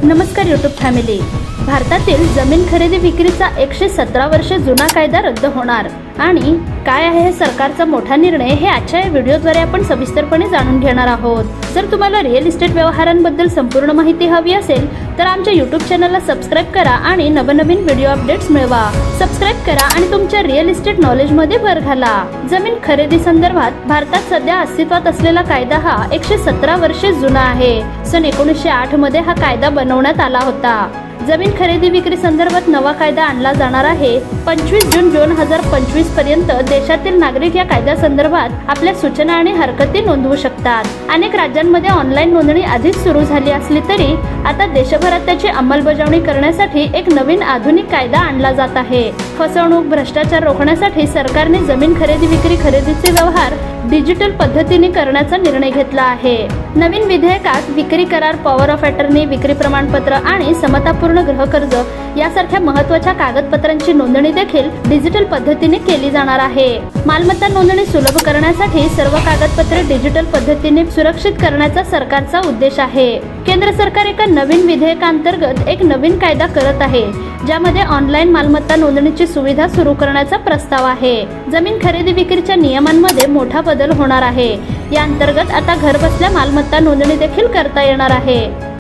नमस्कार YouTube family. भारतातील जमीन खरेदी विक्रीचा 117 वर्षे जुना कायदा रद्द होणार आणि काय आहे हे सरकारचा मोठा निर्णय हे आजच्या या व्हिडिओद्वारे आपण सविस्तरपणे जाणून घेणार आहोत। जर तुम्हाला रिअल इस्टेट व्यवहारांबद्दल संपूर्ण माहिती हवी असेल तर आमच्या यूट्यूब चॅनलला सबस्क्राइब करा आणि नवनवीन व्हिडिओ अपडेट्स मिळवा। सबस्क्राइब करा आणि तुमच्या रिअल इस्टेट नॉलेज मध्ये भर घाला। जमीन खरेदी संदर्भात भारतात सध्या अस्तित्वात असलेला कायदा हा 117 वर्षे जुना आहे। सन 1908 मध्ये हा कायदा बनवण्यात आला होता। जमीन खरेदी विक्री संदर्भात नवा कायदा आणला जाणार आहे। 25 जून 2025 पर्यंत देशातील नागरिक या कायद्यासंदर्भात आपल्या सूचना आणि हरकती नोंदवू शकतात। अनेक राज्यांमध्ये ऑनलाईन नोंदणी आधीच सुरू झाली असली तरी आता देशभरात त्याची अंमलबजावणी करण्यासाठी एक नवीन आधुनिक कायदा आणला जात आहे। फसवणूक, भ्रष्टाचार रोखण्यासाठी सरकारने जमीन खरेदी विक्री खरेदीचे व्यवहार डिजिटल पद्धतीने करण्याचा निर्णय घेतला आहे। नवीन विधेयकात विक्री करार, पॉवर ऑफ अटर्नी, विक्री प्रमाणपत्र आणि समतापूर्ण गृहकर्ज यासारख्या महत्त्वाच्या कागदपत्रांची नोंदणी देखील डिजिटल पद्धतीने केली जाणार आहे। मालमत्ता नोंदणी सुलभ करण्यासाठी सर्व कागदपत्रे डिजिटल पद्धतीने सुरक्षित करण्याचा सरकारचा उद्देश आहे। केंद्र सरकार एका नवीन विधेयकांतर्गत एक नवीन कायदा करत आहे ज्यामध्ये ऑनलाईन मालमत्ता नोंदणीची सुविधा सुरू करण्याचा प्रस्ताव आहे। जमीन खरेदी विक्रीच्या नियमांमध्ये मोठा बदल होणार आहे। या अंतर्गत आता घर बसल्या मालमत्ता नोंदणी देखील करता येणार आहे।